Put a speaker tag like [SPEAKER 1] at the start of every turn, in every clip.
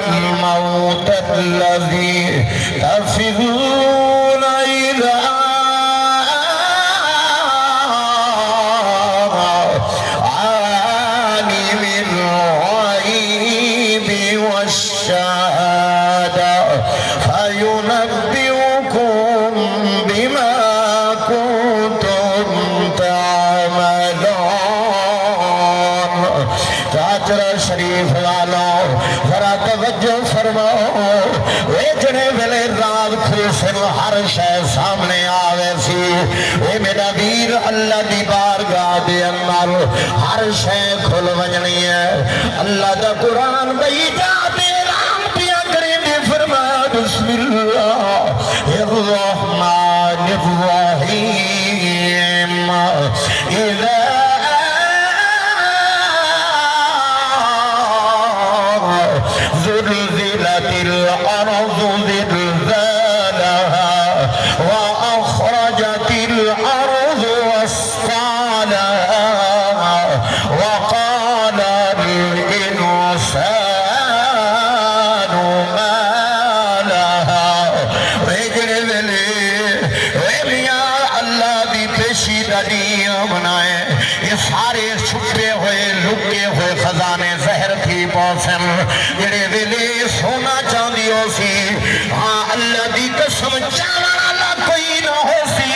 [SPEAKER 1] الموت الذي تفرون إلى عالم الغيب والشهادة فينبئكم بما كنتم تعملون. چاچرا شریف والو ذرا توجہ فرماؤ. ویچنے ویلے رات کھوسن ہر شے سامنے آوے سی. اے میرا ویر اللہ دی بارگاہ دے اندر ہر شے کھل ونجنی ہے. اللہ دا قرآن بھئی جا دے رام پیا کرے دے فرمایا بسم اللہ الرحمن الرحیم اذا زلزلت الأرض زلزالها وأخرجت الأرض أثقالها وقال الإنسان ما لها. اللہ دی پیشی دنیا بنائے. یہ سارے چھپے ہوئے لکے ہوئے خزانے زہر تھی پوسن جڑے ویلے سونا چاندی ہو سی. ہاں اللہ دی قسم چاوانا کوئی نہ ہو سی.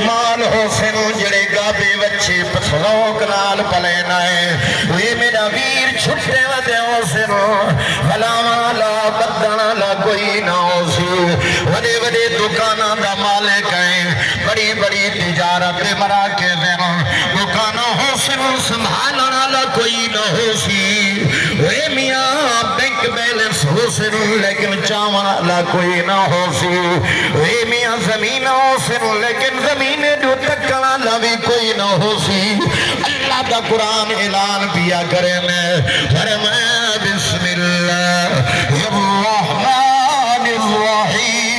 [SPEAKER 1] مال ہو سن جڑے گابے بچے پسلوک نال پلے نائے. وی میرا ویر چھٹے ودے ہو سن غلاما لا بدنا لا کوئی نہ ہو سی. وڈے وڈے دکانہ دا مالک ہیں. بڑی بڑی تجارت مرا کے دیں دکانہ ہو سن سنبھالنا لا کوئی نہ ہو سی. وے میاں بینک بیلنس ہو سن لیکن چاونا لا کوئی نہ ہو سی. وے میاں زمین ہو سن لیکن زمین جو تکنا لا بھی کوئی نہ ہو سی. اللہ دا قرآن اعلان پیا کرے میں فرمایا بسم اللہ الرحمن الرحیم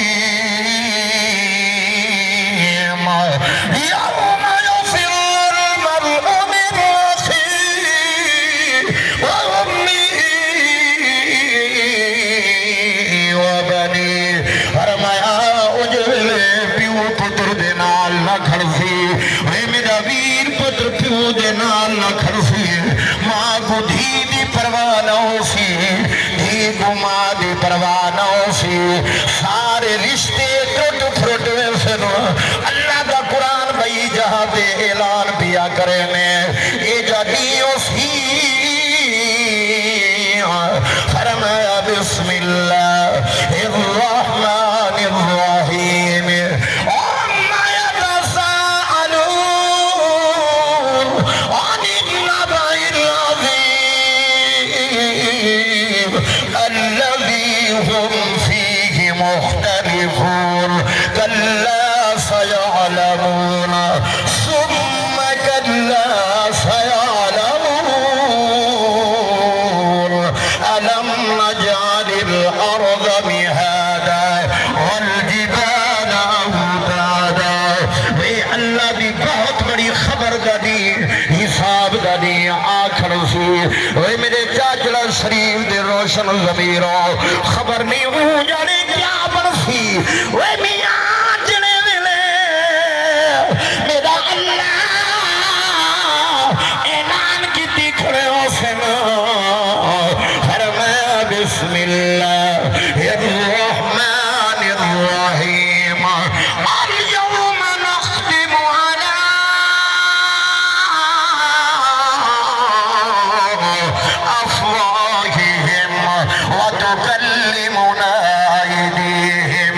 [SPEAKER 1] یوم یفر المرء من اخیہ وامہ وبنیہ. فرمایا اجلے پیو پتر دے نال نہ کھڑسی. اے میرا ویر پتر پیو دے نال نہ کھڑسی. ماں کو دھی دی پرواہ نہ ہو سی. دھی کو ماں دی پرواہ نہ ہو سی. سارے رشتے ٹوٹ پھروٹ ویسے نو. اللہ دا قرآن بھئی جہاں دے اعلان پیا کرے نے اے جاتی ہو سی. فرمایا بسم اللہ الرحمن الرحیم عما يتساءلون عن النبأ العظیم الذی هم فیہ مختلفون کلا سیعلمون ثم کلا سیعلمون ألم نجعل الأرض مهادا والجبال أوتادا. اے اللہ دی بہت بڑی خبر دا دی حساب دا دی آخر سی. اے میرے چاچڑا شریف دے روشن ضمیروں خبر نہیں ہوں جانے کیا برسی. اے میاں جنے ملے میرا اللہ اعلان کی دیکھڑے ہو سنا. فرمایا بسم اللہ الرحمن الرحیم اليوم نختم على أفواههم وتكلمنا أيديهم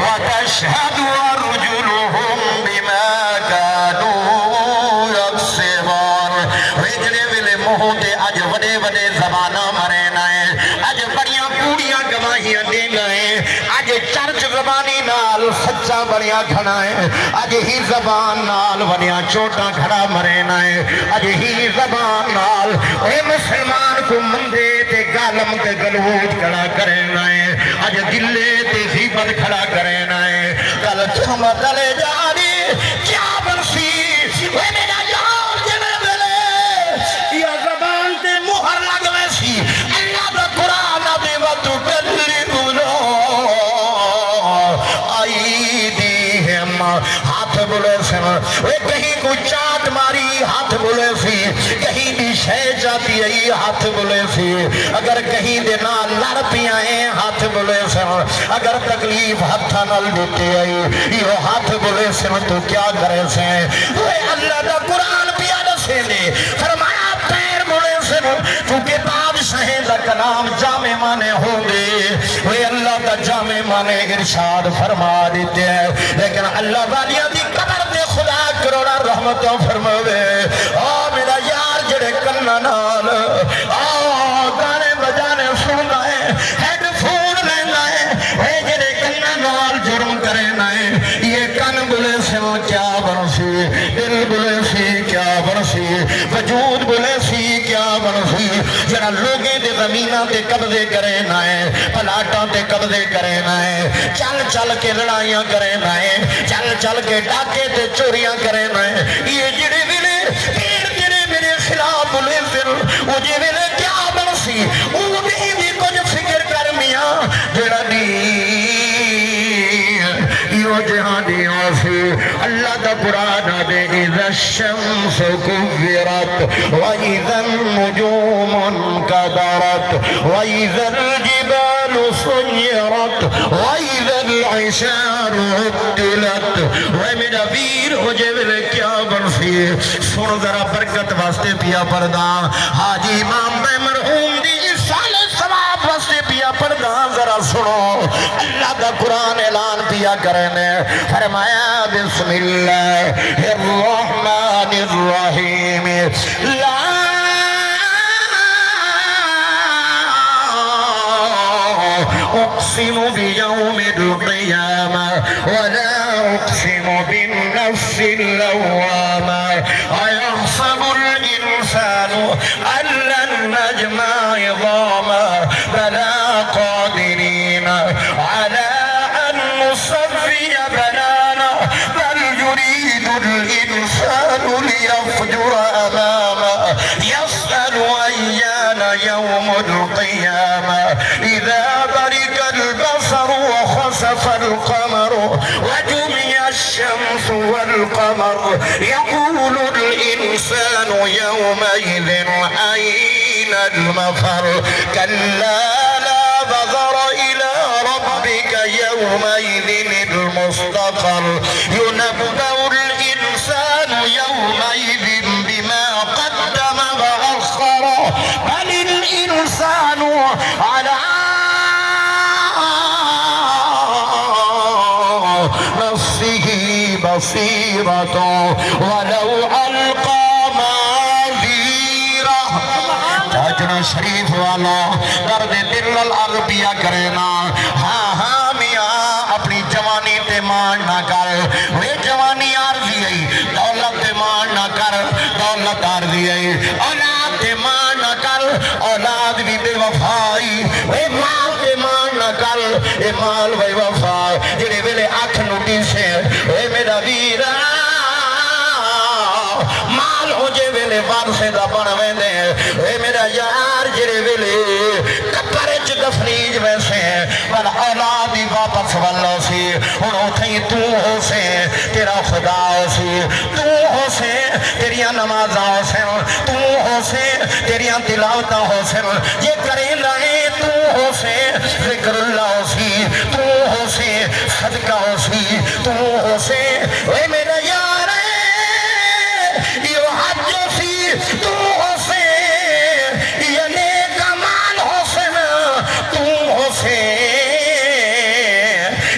[SPEAKER 1] وتشهد أرجلهم بما كانوا يكسبون. ویجڑے ویلے منہ تے اج وڈے وڈے زباناں مرے نائے. اج بڑیاں پوڑیاں گواہیاں دینا ہے. اج چرچ زبانی نال سچا بڑیاں کھڑا ہے. اج ہی زبان نال وڈیاں چوٹاں کھڑا مرے نائے. اج ہی زبان نال اے مسلمان کو مندے تے گالم تے گلوچ کھڑا کرے نائے. اج گلے تے غیبت کھڑا کرے نائے. کل تم دلے جاری کیا برسی. اے میرا یار جنے ویلے یا زبان تے مہر لگ ویسی. اللہ دا قرآن دے وقت وہ کہیں کو چاٹ ماری ہاتھ بولے سی کہیں بھی شے جاتی ہے ہاتھ بولے سی اگر کہیں دے نال لڑ پیاں ہاتھ بولے سن اگر تکلیف ہاتھا نال دیتے آئی یہ ہاتھ بولے سن تو کیا کرے سے وہ اللہ دا قرآن پیا دسے نے فرمایا پیر بولے سن تو کتاب شہید دا کلام جامع مانے ہوں گے وہ اللہ دا جامع مانے ارشاد فرما دیتے ہیں لیکن اللہ والیاں دی قبر دے خدا کروڑا رحمتوں فرماوے میرا یار جڑے کرنا نال گانے بجانے سننا ہے ہیڈ فون لینا ہے جڑے کرنا نال جرم کرنا ہے یہ کن بلے سے کیا برسی دل بلے سی کیا برسی وجود بلے سی کیا برسی جڑا لوگیں دے زمینہ تے قبضے کرنا ہے پلاٹاں تے قبضے کرنا ہے چل چل کے لڑائیاں کرنا ہے چل چل کے ڈاکے تے چوریاں کرنا ہے یہ جڑے ملے پیر جڑے میرے خلاف بلے پھر وہ جی ملے کیا برسی وہ نہیں بھی کچھ فکر کر میاں جڑا نہیں یہ جہانی آسی اللہ دا قرآن دے اذا الشمس کورت وَإِذَا النُّجُومُ انْكَدَرَتْ وَإِذَا الْجِبَالُ سُيِّرَتْ وَإِذَا الْعِشَارُ عُطِّلَتْ وہ میرا ویر ہو جے ویلے کیا برسی سن ذرا برکت واسطے پیا پردہ حاجی امام بے مرحوم دی سال ثواب واسطے پیا پردہ ذرا سنو اللہ دا قرآن اعلان پیا کرنے فرمایا بسم اللہ الرحمن الرحیم لا اقسم بیوم القیامہ ولا اقسم بالنفس اللوامہ ایحسب الانسان ان لن نجمع عظاما بلا قادرین على ان نصفی بنانا بل يريد الانسان ليفجر اماما يسأل ايان يوم القيامة اذا برق البصر وخسف القمر وجمع الشمس والقمر يقول الانسان يومئذ اين المفر كلا لا وزر إلى ربك يومئذ المستقر ينبأ الإنسان يومئذ بما قدم وأخر بل الإنسان على نفسه بصيرة ولو ألقى جاجنا شریف والا درد دل العربیہ کرنا ہاں میاں اپنی جوانی تے مان نہ کر وہ جوانی عارضی ہے دولت تے مان نہ کر دولت عارضی ہے اولاد تے مان نہ کر اولاد بھی بے وفائی وہ مال تے مان نہ کر اے مال بے وفا جڑے ویلے اکھ نوٹی سے اے میرا ویرا مال ہو جے ویلے وارثے دا بن ویندے اے میرا یار جڑے ویلے قبر وچ دفنیج ویسے پر اولاد ہی واپس والو سی ہن اوتھے تو ہو سے تیرا خدا ہو سی تو ہو سے تیریاں نمازاں ہو سے تو ہو سے تیریاں تلاوتاں ہو سے یہ کریں لائے تو ہو سے ذکر اللہ ہو سی تو ہو سے صدقہ ہو سی تو ہو سے اے میرا یار یہ حج سی تو ہو سے یہ نیک مال ہو سے تو ہو سے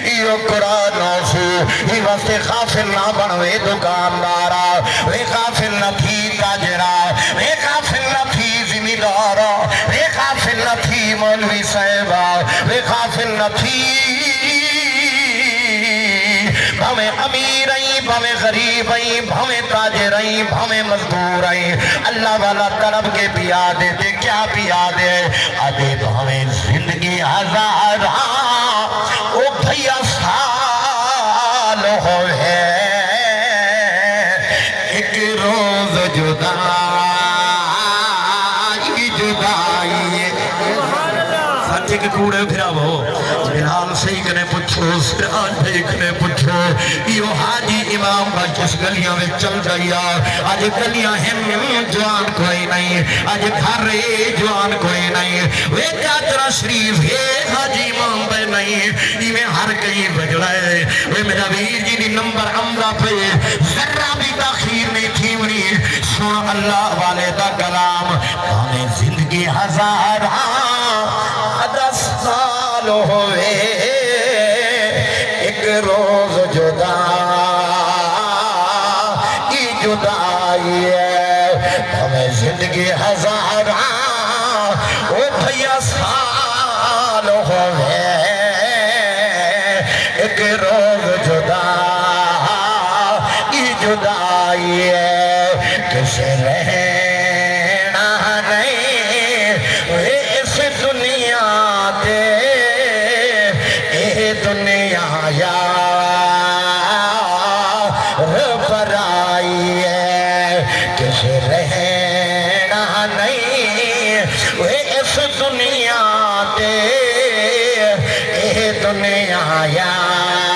[SPEAKER 1] یہ قرآن ہو سے یہ واسطے غافل نہ بنوے دکاندارا وے غافل نہ تھی تاجرا وے غافل نہ تھی زمیندارا وے غافل نہ تھی مولوی صاحبہ وے غافل نہ تھی بھویں امیر آئیں بھویں غریب آئیں بھویں تاجر آئیں بھویں مزدور آئیں اللہ والا طلب کے پیا دے دے کیا پیا دے ادے بھویں زندگی ہزار او بھیا سال ہوئے ایک روز جدائی بچے کے کوڑے پھراو بلال صحیح کنے پچھو سراج بھائی کنے پچھو یہ حاجی امام کا جس گلیاں میں چل جائیا آج گلیاں ہم جوان کوئی نہیں آج گھر جوان کوئی نہیں وے چاچرا شریف ہے حاجی امام بے نہیں یہ میں ہر کئی بجڑا ہے وے میرا ویر جی دی نمبر امرہ پہ ذرہ بھی تاخیر نہیں تھی منی سن اللہ والے دا کلام ہمیں زندگی ہزار 10 سال ہوئے ایک روز جدا کی جدائی ہے ہمیں زندگی ہزار او بھیا سال ہوئے ایک روز جدا کی جدائی ہے کسے رہنا نہیں اس دنیا دے اے دنیا پر آئی ہے کسے رہنا نہیں اس دنیا دے اے دنیا